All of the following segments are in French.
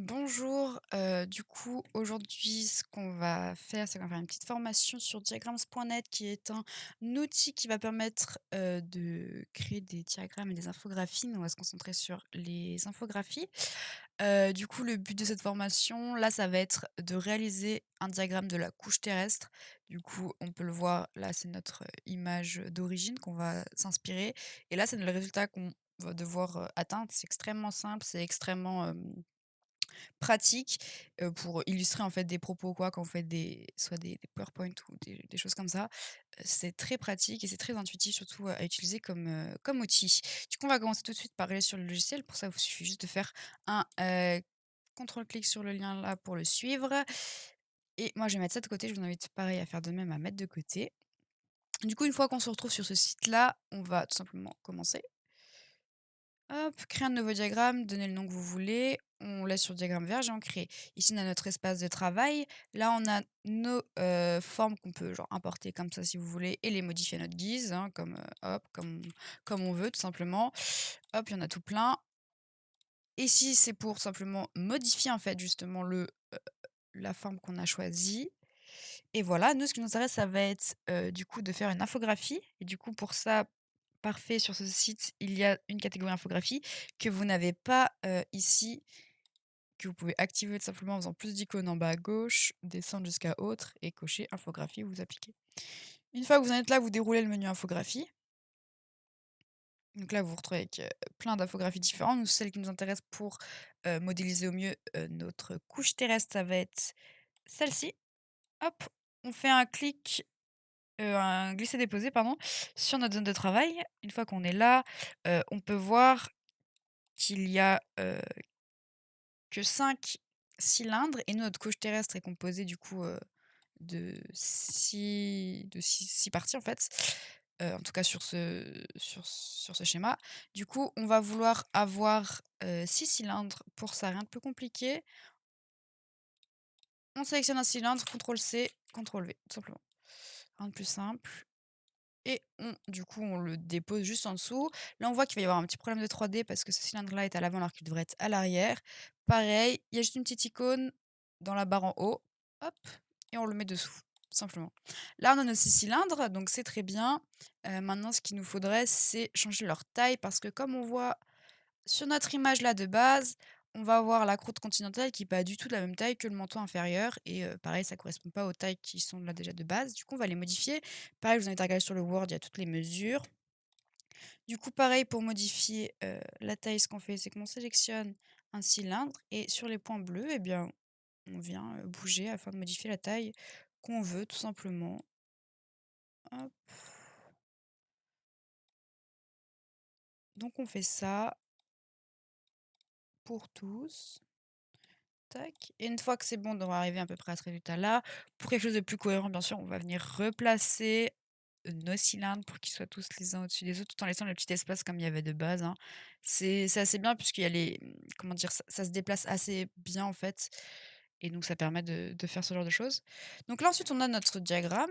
Bonjour, du coup, aujourd'hui, ce qu'on va faire, c'est qu'on va faire une petite formation sur diagrams.net qui est un outil qui va permettre, de créer des diagrammes et des infographies. Nous, on va se concentrer sur les infographies. Du coup, le but de cette formation, là, ça va être de réaliser un diagramme de la couche terrestre. Du coup, on peut le voir, là, c'est notre, image, d'origine qu'on va s'inspirer et là, c'est le résultat qu'on va devoir, atteindre. C'est extrêmement simple, c'est extrêmement, pratique, pour illustrer en fait des propos quoi, quand vous faites des PowerPoint ou des choses comme ça. C'est très pratique et c'est très intuitif surtout à utiliser comme outil. Du coup, on va commencer tout de suite par aller sur le logiciel. Pour ça, il vous suffit juste de faire un, contrôle-clic sur le lien là pour le suivre et moi je vais mettre ça de côté. Je vous invite pareil à faire de même, à mettre de côté. Du coup, une fois qu'on se retrouve sur ce site-là, on va tout simplement commencer. Hop, créer un nouveau diagramme, donner le nom que vous voulez. On laisse sur le diagramme vierge et on crée. Ici, on a notre espace de travail. Là, on a nos formes qu'on peut genre importer comme ça si vous voulez et les modifier à notre guise, hein, comme hop, comme on veut tout simplement. Hop, il y en a tout plein. Ici, c'est pour simplement modifier en fait justement la forme qu'on a choisie. Et voilà, nous, ce qui nous intéresse, ça va être du coup de faire une infographie. Et du coup, pour ça, parfait, sur ce site, il y a une catégorie infographie que vous n'avez pas, ici, que vous pouvez activer tout simplement en faisant plus d'icônes en bas à gauche, descendre jusqu'à autres et cocher infographie, vous appliquez. Une fois que vous en êtes là, vous déroulez le menu infographie. Donc là, vous vous retrouvez avec, plein d'infographies différentes. Nous, celle qui nous intéresse pour, modéliser au mieux, notre couche terrestre, ça va être celle-ci. Hop, on fait un glisser-déposer pardon, sur notre zone de travail. Une fois qu'on est là, on peut voir qu'il y a, que 5 cylindres et nous, notre couche terrestre est composée du coup, de six parties en fait, en tout cas sur ce schéma. Du coup, on va vouloir avoir, 6 cylindres. Pour ça, rien de plus compliqué. On sélectionne un cylindre, CTRL-C, CTRL-V, tout simplement. Rien de plus simple. Et du coup, on le dépose juste en dessous. Là, on voit qu'il va y avoir un petit problème de 3D parce que ce cylindre-là est à l'avant alors qu'il devrait être à l'arrière. Pareil, il y a juste une petite icône dans la barre en haut. Hop, et on le met dessous, tout simplement. Là, on a nos 6 cylindres, donc c'est très bien. Maintenant, ce qu'il nous faudrait, c'est changer leur taille parce que comme on voit sur notre image là de base, on va avoir la croûte continentale qui est pas du tout de la même taille que le menton inférieur et pareil, ça correspond pas aux tailles qui sont là déjà de base. Du coup, on va les modifier. Pareil, je vous invite à regarder sur le Word, il y a toutes les mesures. Du coup, pareil pour modifier, la taille, ce qu'on fait, c'est qu'on sélectionne un cylindre et sur les points bleus eh bien, on vient, bouger afin de modifier la taille qu'on veut tout simplement. Hop, donc on fait ça pour tous. Tac, et une fois que c'est bon, on devrait arriver à peu près à ce résultat-là. Pour quelque chose de plus cohérent, bien sûr, on va venir replacer nos cylindres pour qu'ils soient tous les uns au-dessus des autres, tout en laissant le petit espace comme il y avait de base, hein. C'est assez bien puisqu'il y a comment dire? Ça se déplace assez bien, en fait, et donc ça permet de faire ce genre de choses. Donc là, ensuite, on a notre diagramme,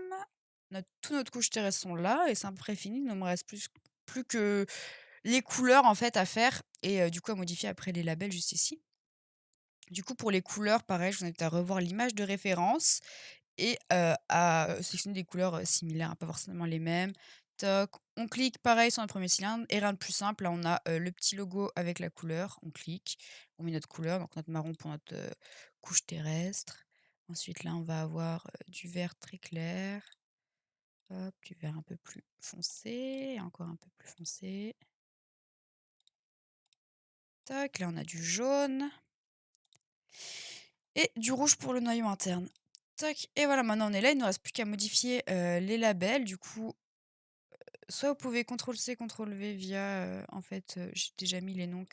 toutes notre couches terrestres sont là et c'est à peu près fini. Il ne me reste plus que les couleurs, en fait, à faire et du coup, à modifier après les labels juste ici. Du coup, pour les couleurs, pareil, je vous invite à revoir l'image de référence et à, sélectionner des couleurs, similaires, hein, pas forcément les mêmes. Toc, on clique pareil sur notre premier cylindre et rien de plus simple, là on a, le petit logo avec la couleur, on clique, on met notre couleur, donc notre marron pour notre, couche terrestre. Ensuite là, on va avoir, du vert très clair, hop, du vert un peu plus foncé et encore un peu plus foncé. Tac, là on a du jaune. Et du rouge pour le noyau interne. Tac, et voilà, maintenant on est là, il ne nous reste plus qu'à modifier, les labels. Du coup, soit vous pouvez CTRL-C, CTRL-V via, en fait, j'ai déjà mis les noms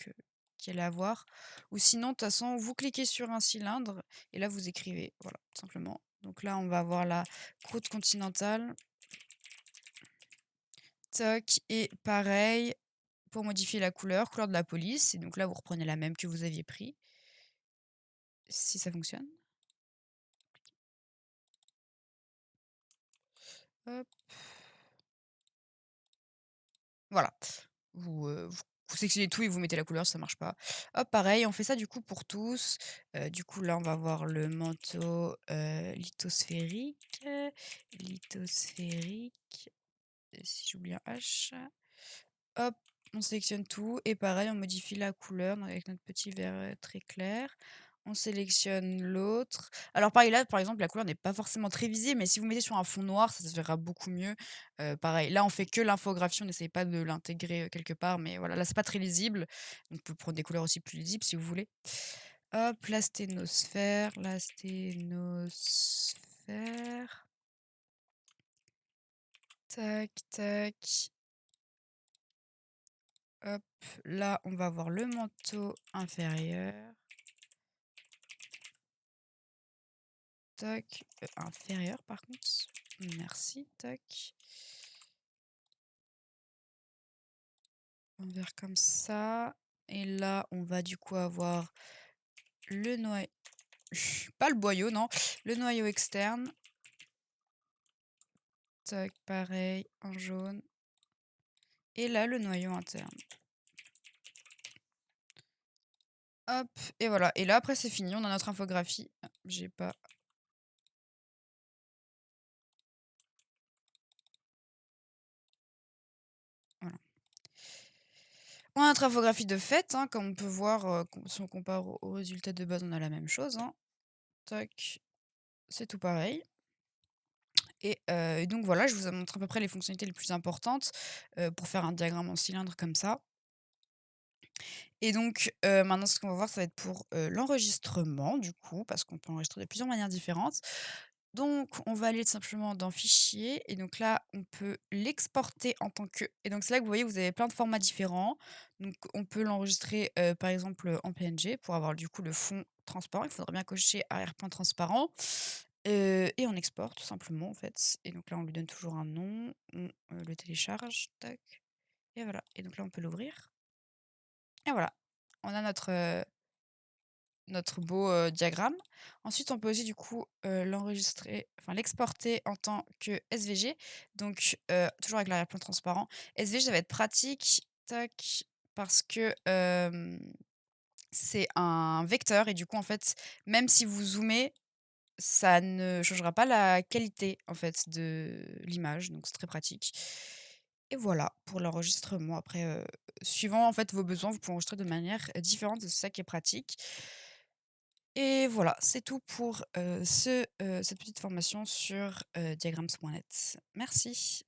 qu'il allait avoir, ou sinon de toute façon vous cliquez sur un cylindre et là vous écrivez, voilà, tout simplement. Donc là, on va avoir la croûte continentale. Tac, et pareil pour modifier la couleur de la police et donc là vous reprenez la même que vous aviez pris, si ça fonctionne. Hop, voilà. Vous Vous sélectionnez tout et vous mettez la couleur si ça marche pas. Hop, pareil, on fait ça du coup pour tous. Du coup, là, on va voir le manteau, lithosphérique, lithosphérique, si j'oublie un H. Hop, on sélectionne tout et pareil, on modifie la couleur donc avec notre petit vert, très clair. On sélectionne l'autre. Alors pareil, là, par exemple, la couleur n'est pas forcément très visible, mais si vous mettez sur un fond noir, ça se verra beaucoup mieux. Pareil, là, on fait que l'infographie, on n'essaye pas de l'intégrer, quelque part, mais voilà, là, c'est pas très lisible. On peut prendre des couleurs aussi plus lisibles si vous voulez. Hop, la sténosphère. Tac, tac. Hop, là, on va voir le manteau inférieur. Tac, inférieur par contre. Merci, tac. Envers comme ça. Et là, on va du coup avoir le noyau, pas le boyau, non, le noyau externe. Tac, pareil, en jaune. Et là, le noyau interne. Hop, et voilà. Et là, après, c'est fini, on a notre infographie. Ah, j'ai pas. Voilà. On a notre infographie de fait, hein, comme on peut voir, si on compare au résultat de base, on a la même chose, hein. Tac, c'est tout pareil. Et donc voilà, je vous ai montré à peu près les fonctionnalités les plus importantes, pour faire un diagramme en cylindre comme ça. Et donc, maintenant ce qu'on va voir, ça va être pour, l'enregistrement du coup, parce qu'on peut enregistrer de plusieurs manières différentes. Donc on va aller tout simplement dans Fichier et donc là, on peut l'exporter en tant que et donc c'est là que vous voyez, vous avez plein de formats différents. Donc on peut l'enregistrer, par exemple, en PNG pour avoir du coup le fond transparent. Il faudra bien cocher arrière-plan transparent, et on exporte tout simplement en fait et donc là, on lui donne toujours un nom, on, le télécharge, tac et voilà et donc là, on peut l'ouvrir et voilà. On a notre beau, diagramme. Ensuite, on peut aussi du coup, l'enregistrer, enfin l'exporter en tant que SVG. Donc, toujours avec l'arrière-plan transparent. SVG, ça va être pratique, tac, parce que, c'est un vecteur et du coup, en fait, même si vous zoomez, ça ne changera pas la qualité, en fait, de l'image, donc c'est très pratique. Et voilà pour l'enregistrement. Après, suivant, en fait, vos besoins, vous pouvez enregistrer de manière, différente, c'est ça qui est pratique. Et voilà, c'est tout pour, cette petite formation sur, diagrams.net. Merci.